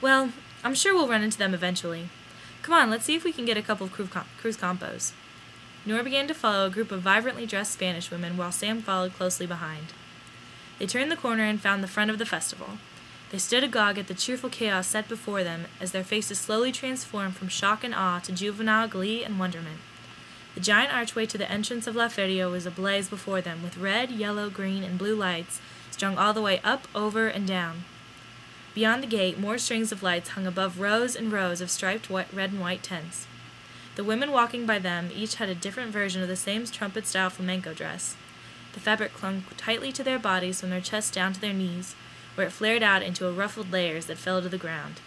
Well, I'm sure we'll run into them eventually. Come on, let's see if we can get a couple of Cruz Campos. Nora began to follow a group of vibrantly dressed Spanish women while Sam followed closely behind. They turned the corner and found the front of the festival. They stood agog at the cheerful chaos set before them as their faces slowly transformed from shock and awe to juvenile glee and wonderment. The giant archway to the entrance of La Feria was ablaze before them with red, yellow, green, and blue lights strung all the way up, over, and down. Beyond the gate, more strings of lights hung above rows and rows of striped red and white tents. The women walking by them each had a different version of the same trumpet-style flamenco dress. The fabric clung tightly to their bodies from their chests down to their knees, where it flared out into ruffled layers that fell to the ground.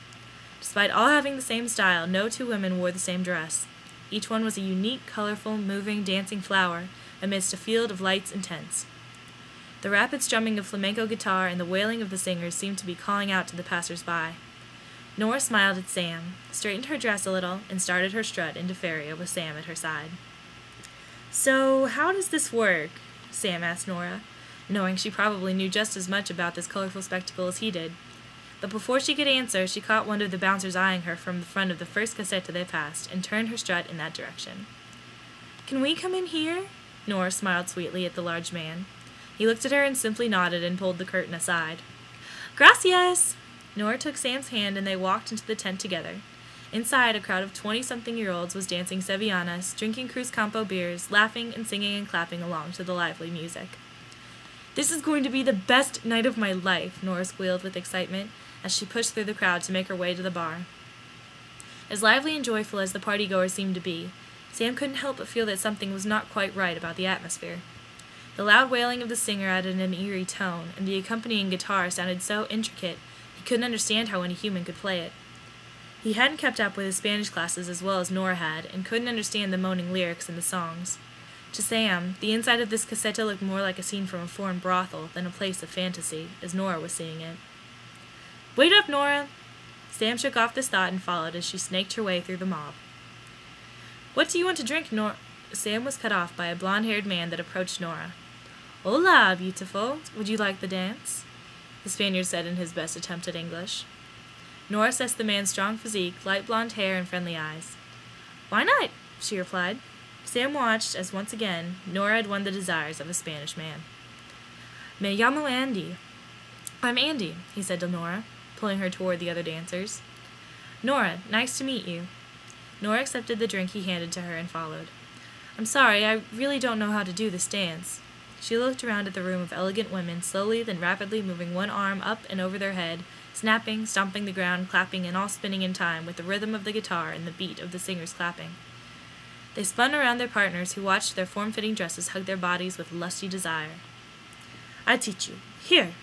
Despite all having the same style, no two women wore the same dress. Each one was a unique, colorful, moving, dancing flower amidst a field of lights and tents. The rapid strumming of flamenco guitar and the wailing of the singers seemed to be calling out to the passers-by. Nora smiled at Sam, straightened her dress a little, and started her strut into Feria with Sam at her side. "So, how does this work?" Sam asked Nora, knowing she probably knew just as much about this colorful spectacle as he did. But before she could answer, she caught one of the bouncers eyeing her from the front of the first caseta they passed, and turned her strut in that direction. "Can we come in here?" Nora smiled sweetly at the large man. He looked at her and simply nodded and pulled the curtain aside. "Gracias!" Nora took Sam's hand and they walked into the tent together. Inside, a crowd of 20-something-year-olds was dancing sevillanas, drinking Cruz Campo beers, laughing and singing and clapping along to the lively music. "This is going to be the best night of my life," Nora squealed with excitement as she pushed through the crowd to make her way to the bar. As lively and joyful as the partygoers seemed to be, Sam couldn't help but feel that something was not quite right about the atmosphere. The loud wailing of the singer added an eerie tone, and the accompanying guitar sounded so intricate he couldn't understand how any human could play it. He hadn't kept up with his Spanish classes as well as Nora had, and couldn't understand the moaning lyrics in the songs. To Sam, the inside of this caseta looked more like a scene from a foreign brothel than a place of fantasy, as Nora was seeing it. "Wait up, Nora!" Sam shook off this thought and followed as she snaked her way through the mob. "What do you want to drink, Nora?" Sam was cut off by a blonde-haired man that approached Nora. "Hola, beautiful. Would you like the dance?" the Spaniard said in his best attempt at English. Nora assessed the man's strong physique, light blonde hair, and friendly eyes. "Why not?" she replied. Sam watched as once again Nora had won the desires of a Spanish man. "Me llamo Andy." "I'm Andy," he said to Nora, pulling her toward the other dancers. "Nora, nice to meet you." Nora accepted the drink he handed to her and followed. "I'm sorry, I really don't know how to do this dance." She looked around at the room of elegant women, slowly then rapidly moving one arm up and over their head, snapping, stomping the ground, clapping, and all spinning in time with the rhythm of the guitar and the beat of the singers clapping. They spun around their partners, who watched their form-fitting dresses hug their bodies with lusty desire. "I teach you. Here!"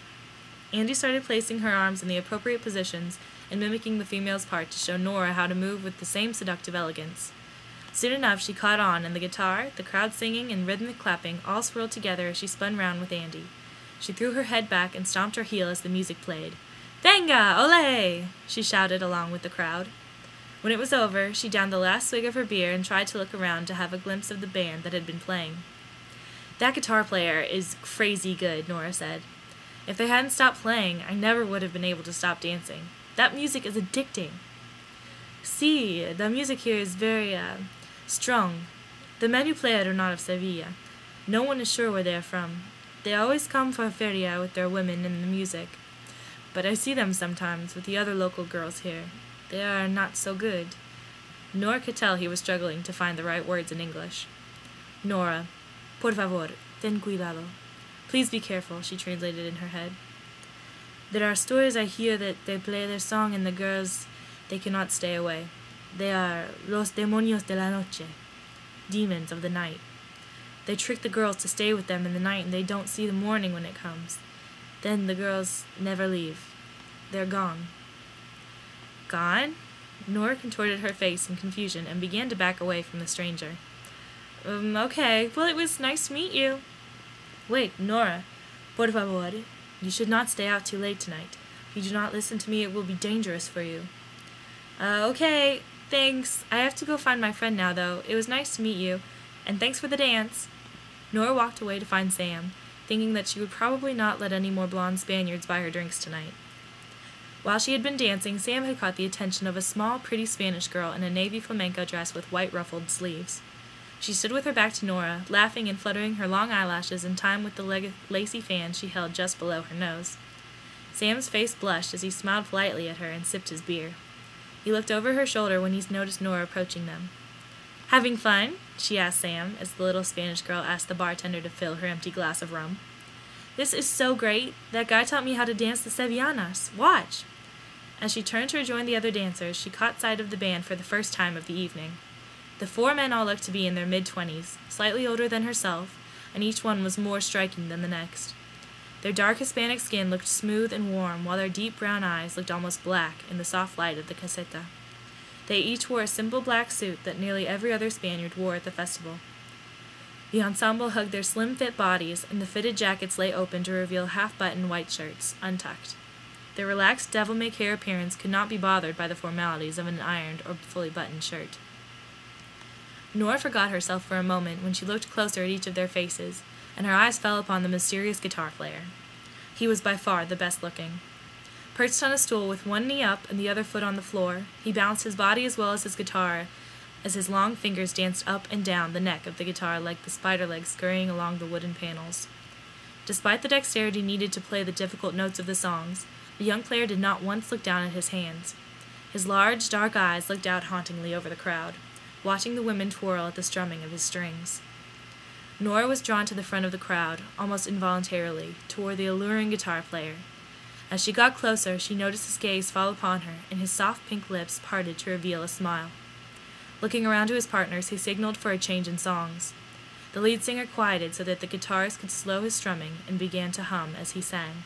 Andy started placing her arms in the appropriate positions and mimicking the female's part to show Nora how to move with the same seductive elegance. Soon enough she caught on, and the guitar, the crowd singing, and rhythmic clapping all swirled together as she spun round with Andy. She threw her head back and stomped her heel as the music played. "Venga! Ole!" she shouted along with the crowd. When it was over, she downed the last swig of her beer and tried to look around to have a glimpse of the band that had been playing. "That guitar player is crazy good," Nora said. "If they hadn't stopped playing, I never would have been able to stop dancing. That music is addicting." "See, the music here is very, strong. The men who play it are not of Sevilla. No one is sure where they are from. They always come for Feria with their women and the music. But I see them sometimes with the other local girls here. They are not so good." Nora could tell he was struggling to find the right words in English. "Nora, por favor, ten cuidado. Please be careful," she translated in her head. "There are stories I hear that they play their song and the girls, they cannot stay away. They are los demonios de la noche, demons of the night. They trick the girls to stay with them in the night and they don't see the morning when it comes. Then the girls never leave. They're gone." "Gone?" Nora contorted her face in confusion and began to back away from the stranger. Okay. Well, it was nice to meet you." "Wait, Nora. Por favor. You should not stay out too late tonight. If you do not listen to me, it will be dangerous for you." Okay. Thanks. I have to go find my friend now, though. It was nice to meet you. And thanks for the dance." Nora walked away to find Sam, thinking that she would probably not let any more blonde Spaniards buy her drinks tonight. While she had been dancing, Sam had caught the attention of a small, pretty Spanish girl in a navy flamenco dress with white ruffled sleeves. She stood with her back to Nora, laughing and fluttering her long eyelashes in time with the lacy fan she held just below her nose. Sam's face blushed as he smiled politely at her and sipped his beer. He looked over her shoulder when he noticed Nora approaching them. "Having fun?" she asked Sam, as the little Spanish girl asked the bartender to fill her empty glass of rum. "This is so great. That guy taught me how to dance the sevillanas. Watch!" As she turned to rejoin the other dancers, she caught sight of the band for the first time of the evening. The 4 men all looked to be in their mid-20s, slightly older than herself, and each one was more striking than the next. Their dark Hispanic skin looked smooth and warm, while their deep brown eyes looked almost black in the soft light of the caseta. They each wore a simple black suit that nearly every other Spaniard wore at the festival. The ensemble hugged their slim-fit bodies, and the fitted jackets lay open to reveal half-buttoned white shirts, untucked. Their relaxed, devil-may-care appearance could not be bothered by the formalities of an ironed or fully buttoned shirt. Nora forgot herself for a moment when she looked closer at each of their faces, and her eyes fell upon the mysterious guitar player. He was by far the best-looking. Perched on a stool with one knee up and the other foot on the floor, he balanced his body as well as his guitar as his long fingers danced up and down the neck of the guitar like the spider legs scurrying along the wooden panels. Despite the dexterity needed to play the difficult notes of the songs, the young player did not once look down at his hands. His large, dark eyes looked out hauntingly over the crowd, watching the women twirl at the strumming of his strings. Nora was drawn to the front of the crowd, almost involuntarily, toward the alluring guitar player. As she got closer, she noticed his gaze fall upon her, and his soft pink lips parted to reveal a smile. Looking around to his partners, he signaled for a change in songs. The lead singer quieted so that the guitarist could slow his strumming and began to hum as he sang.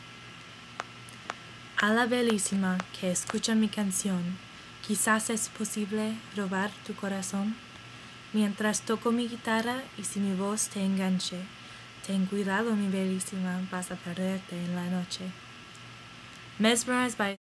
A la bellísima que escucha mi canción, quizás es posible robar tu corazón. Mientras toco mi guitarra y si mi voz te enganche, ten cuidado mi bellísima, vas a perderte en la noche. Mesmerized by